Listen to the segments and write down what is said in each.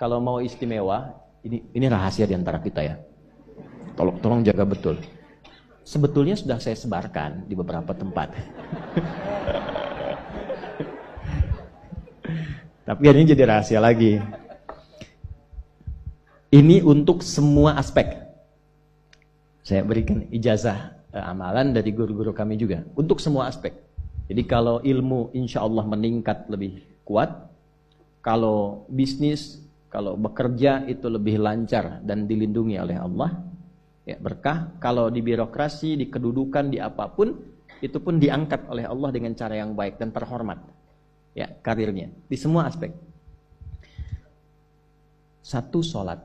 kalau mau istimewa, ini rahasia di antara kita ya. Tolong jaga betul. Sebetulnya sudah saya sebarkan di beberapa tempat. Tapi ini jadi rahasia lagi. Ini untuk semua aspek. Saya berikan ijazah amalan dari guru-guru kami juga. Untuk semua aspek. Jadi kalau ilmu insya Allah meningkat lebih kuat. Kalau bisnis, kalau bekerja itu lebih lancar dan dilindungi oleh Allah. Ya, berkah. Kalau di birokrasi, di kedudukan, di apapun, itu pun diangkat oleh Allah dengan cara yang baik dan terhormat. Ya, karirnya. Di semua aspek. Satu sholat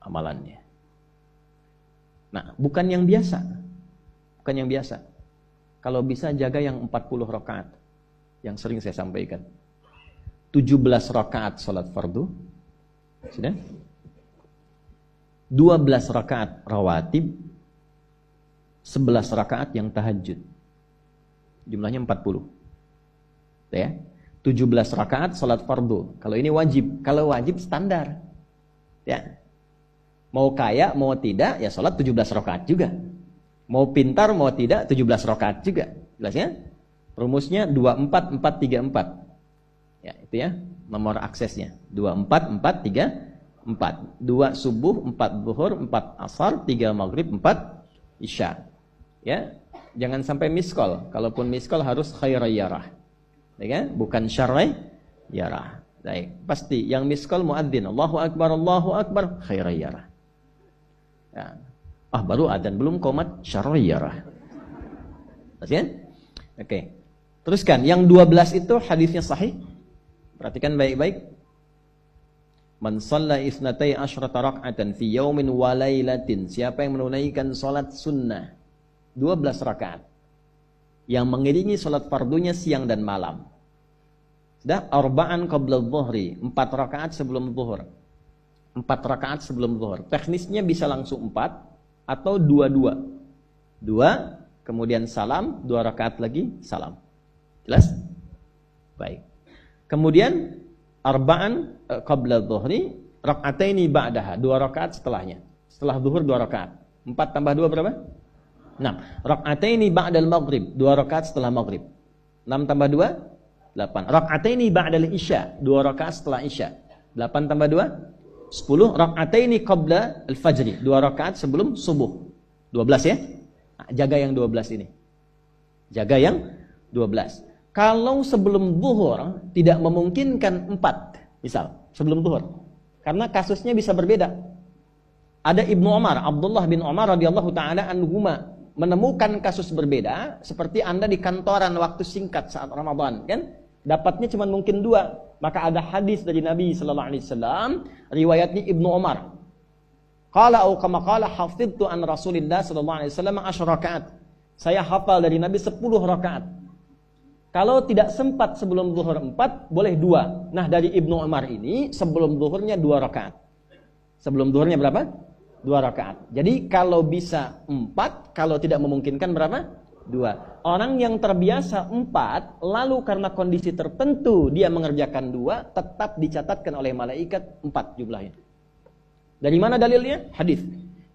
amalannya. Nah, bukan yang biasa. Bukan yang biasa. Kalau bisa jaga yang 40 rakaat. Yang sering saya sampaikan. 17 rakaat sholat fardu. Sudah? 12 rakaat rawatib. 11 rakaat yang tahajud. Jumlahnya 40. Ya. 17 rakaat sholat fardu. Kalau ini wajib. Kalau wajib standar. Ya. Mau kaya, mau tidak, ya sholat 17 rakaat juga. Mau pintar, mau tidak, 17 rakaat juga. Jelas ya? Rumusnya 24, 4, 3, 4. Ya, itu ya. Nomor aksesnya. 24, 4, 3, 4. 2 subuh, 4 zuhur, 4 asar, 3 maghrib, 4 isya. Ya. Jangan sampai miskol. Kalaupun miskol harus khairayyarah. Ya kan? Bukan syarrayyarah. Baik. Pasti yang miskol muadzin. Allahu akbar, khairayyarah. Ya. Baru adzan belum qomat syarrayyarah. Oke? Oke. Teruskan, yang 12 itu hadisnya sahih. Perhatikan baik-baik. Man shalla isnatai asyrata rak'atan fi yaumin wa lailatin. Siapa yang menunaikan salat sunnah 12 rakaat yang mengiringi salat fardunya siang dan malam. Sudah arba'an qabla adh-dhuhri, 4 rakaat sebelum zuhur. 4 rakaat sebelum zuhur. Teknisnya bisa langsung 4 atau 2-2. 2, kemudian salam, 2 rakaat lagi, salam. Jelas? Baik. Kemudian arba'an qabla dhuhri, rak'ataini ba'daha, 2 rakaat setelahnya. Setelah zuhur 2 rakaat. 4 tambah 2 berapa? 6. Rak'ataini ba'dal maghrib, 2 rakaat setelah maghrib. 6 tambah 2, 8. Rak'ataini ba'dal isya, 2 rakaat setelah isya. 8 tambah 2, 10. Rak'ataini qabla al-fajri, 2 rakaat sebelum subuh. 12 ya? Nah, jaga yang 12 ini. Jaga yang 12. Kalau sebelum zuhur tidak memungkinkan 4, misal sebelum zuhur. Karena kasusnya bisa berbeda. Ada Ibnu Umar, Abdullah bin Umar radhiyallahu taala anhuma menemukan kasus berbeda seperti Anda di kantoran waktu singkat saat Ramadan, kan? Dapatnya cuma mungkin 2. Maka ada hadis dari Nabi sallallahu alaihi wasallam, riwayatnya Ibnu Umar. Qala au kama qala hafidtu an Rasulillah sallallahu alaihi wasallam 10 rakaat. Saya hafal dari Nabi 10 rakaat. Kalau tidak sempat sebelum zuhur 4, boleh 2. Nah, dari Ibnu Umar ini sebelum zuhurnya 2 rakaat. Sebelum zuhurnya berapa? 2 rakaat. Jadi kalau bisa 4, kalau tidak memungkinkan berapa? 2. Orang yang terbiasa 4, lalu karena kondisi tertentu dia mengerjakan 2, tetap dicatatkan oleh malaikat 4 jumlahnya. Dari mana dalilnya? Hadis.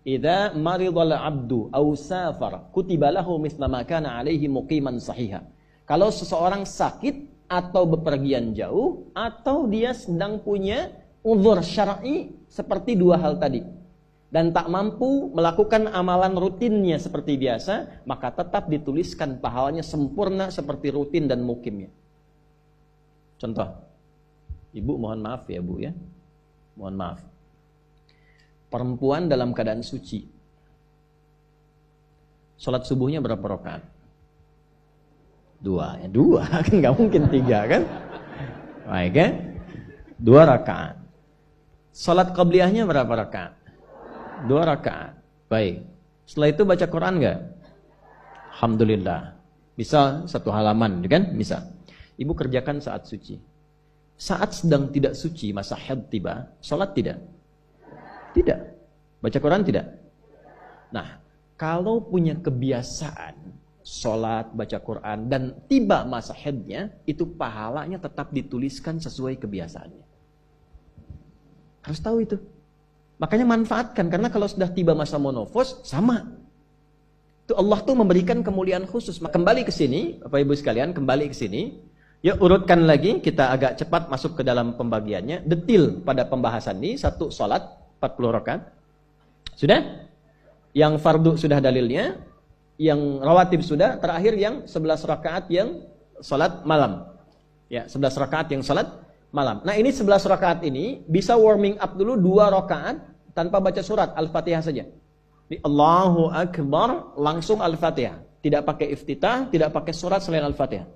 Idza maridal abdu aw safar kutiba lahu mithla ma kana alaihi muqiman sahiha. Kalau seseorang sakit atau bepergian jauh atau dia sedang punya uzur syar'i seperti 2 hal tadi, dan tak mampu melakukan amalan rutinnya seperti biasa, maka tetap dituliskan pahalanya sempurna seperti rutin dan mukimnya. Contoh, ibu mohon maaf ya bu ya, mohon maaf. Perempuan dalam keadaan suci, sholat subuhnya berapa rakaat? 2, ya 2 kan nggak mungkin 3 kan? Baik kan? 2 rakaat. Sholat qabliyahnya berapa rakaat? 2 rakaat. Baik. Setelah itu baca Quran enggak? Alhamdulillah. Bisa 1 halaman, kan? Bisa. Ibu kerjakan saat suci. Saat sedang tidak suci, masa haid tiba, sholat tidak? Tidak. Baca Quran tidak? Nah, kalau punya kebiasaan sholat, baca Quran, dan tiba masa haidnya, itu pahalanya tetap dituliskan sesuai kebiasaannya. Harus tahu itu. Makanya manfaatkan, karena kalau sudah tiba masa monofos, sama. Itu Allah tuh memberikan kemuliaan khusus. Kembali ke sini, Bapak Ibu sekalian, kembali ke sini. Ya, urutkan lagi, kita agak cepat masuk ke dalam pembagiannya. Detil pada pembahasan ini, satu salat 40 rakaat. Sudah? Yang fardu sudah dalilnya, yang rawatib sudah, terakhir yang 11 rakaat yang salat malam. Ya, 11 rakaat yang salat malam. Nah, ini 11 rakaat ini bisa warming up dulu 2 rakaat tanpa baca surat, Al-Fatihah saja. Di Allahu Akbar langsung Al-Fatihah, tidak pakai iftitah, tidak pakai surat selain Al-Fatihah.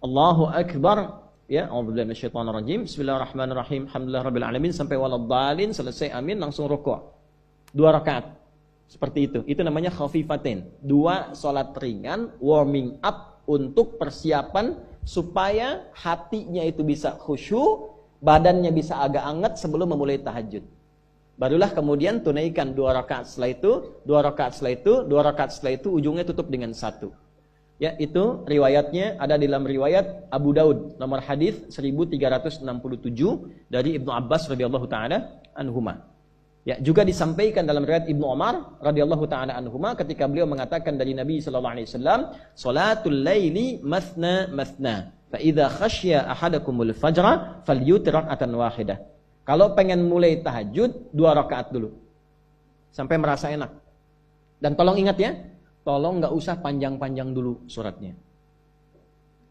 Allahu Akbar, ya, a'udzubillahi minasyaitonirrajim. Bismillahirrahmanirrahim. Alhamdulillahirabbil alamin sampai waladhdallin, selesai amin langsung rukuk. 2 rakaat. Seperti itu. Itu namanya khafifatain. 2 salat ringan warming up untuk persiapan supaya hatinya itu bisa khusyuk, badannya bisa agak anget sebelum memulai tahajud. Barulah kemudian tunaikan 2 rakaat setelah itu, 2 rakaat setelah itu, 2 rakaat setelah itu, ujungnya tutup dengan 1. Ya, itu riwayatnya ada di dalam riwayat Abu Daud, nomor hadis 1367 dari Ibnu Abbas radhiyallahu taala anhuma. Ya, juga disampaikan dalam riwayat Ibnu Umar radhiyallahu taala anhuma ketika beliau mengatakan dari Nabi sallallahu alaihi wasallam, "Shalatul laili mathna mathna, fa idza khasya ahadakumul fajra falyutir rak'atan wahidah." Kalau pengen mulai tahajud, 2 rakaat dulu. Sampai merasa enak. Dan tolong ingat ya, tolong nggak usah panjang-panjang dulu suratnya.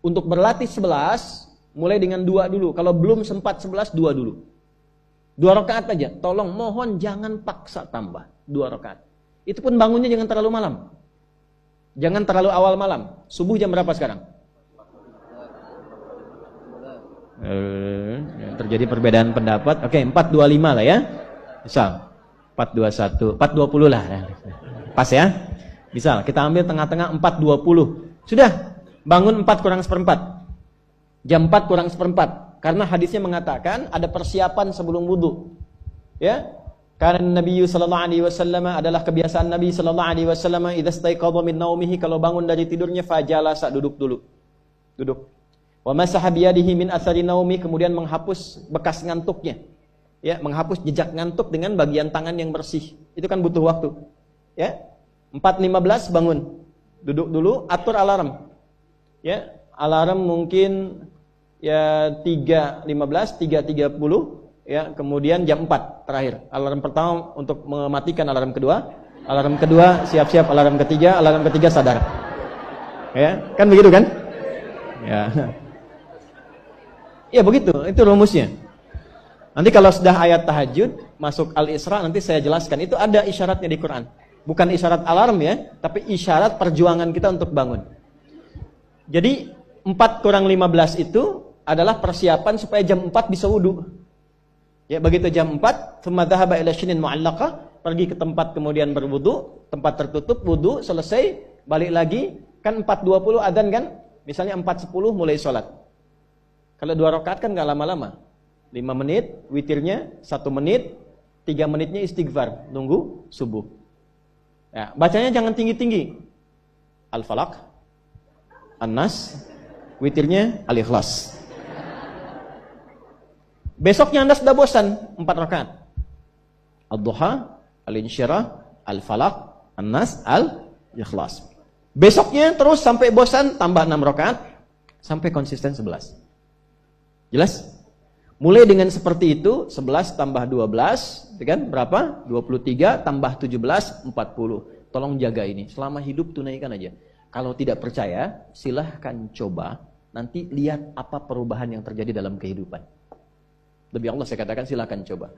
Untuk berlatih 11, mulai dengan 2 dulu. Kalau belum sempat 11, 2 dulu. 2 rakaat aja. Tolong, mohon jangan paksa tambah 2 rakaat. Itu pun bangunnya jangan terlalu malam. Jangan terlalu awal malam. Subuh jam berapa sekarang? Terjadi perbedaan pendapat. Oke, 4.25 lah ya. Misal 4.21, 4.20 lah. Pas ya. Misal kita ambil tengah-tengah 4.20. Sudah, bangun 4 kurang seperempat. Jam 4 kurang seperempat. Karena hadisnya mengatakan ada persiapan sebelum wudu. Ya. Karena Nabi sallallahu alaihi wasallam adalah kebiasaan Nabi sallallahu alaihi wasallam idza staiqadha min naumihi, kalau bangun dari tidurnya fajalasa, duduk dulu. Duduk. Wa masaha biyadihi min athari naumi, kemudian menghapus bekas ngantuknya. Ya, menghapus jejak ngantuk dengan bagian tangan yang bersih. Itu kan butuh waktu. Ya. 4.15 bangun. Duduk dulu, atur alarm. Ya, alarm mungkin ya 3.15, 3.30, ya, kemudian jam 4 terakhir. Alarm pertama untuk mematikan alarm kedua. Alarm kedua siap-siap, alarm ketiga sadar. Ya, kan begitu kan? Ya. Ya begitu, itu rumusnya. Nanti kalau sudah ayat tahajud, masuk Al-Isra, nanti saya jelaskan. Itu ada isyaratnya di Quran. Bukan isyarat alarm ya, tapi isyarat perjuangan kita untuk bangun. Jadi 4 kurang 15 itu adalah persiapan supaya jam 4 bisa wudu. Ya, begitu jam 4, thumma dhahaba ila shinin mu'allaqah, pergi ke tempat kemudian berwudu, tempat tertutup, wudu, selesai, balik lagi, kan 4.20 adzan kan? Misalnya 4.10 mulai sholat. Kalau 2 rakaat kan nggak lama-lama. 5 menit, witirnya 1 menit, 3 menitnya istighfar, nunggu subuh. Ya, bacanya jangan tinggi-tinggi. Al-Falaq, An-Nas, witirnya Al-Ikhlas. Besoknya Anda sudah bosan 4 rakaat. Ad-Duha, Al-Insyirah, Al-Falaq, An-Nas, Al-Ikhlas. Besoknya terus sampai bosan, tambah 6 rakaat, sampai konsisten 11. Jelas? Mulai dengan seperti itu, 11 tambah 12, kan? Berapa? 23 tambah 17, 40. Tolong jaga ini, selama hidup tunaikan aja. Kalau tidak percaya, silahkan coba, nanti lihat apa perubahan yang terjadi dalam kehidupan. Demi Allah saya katakan silahkan coba.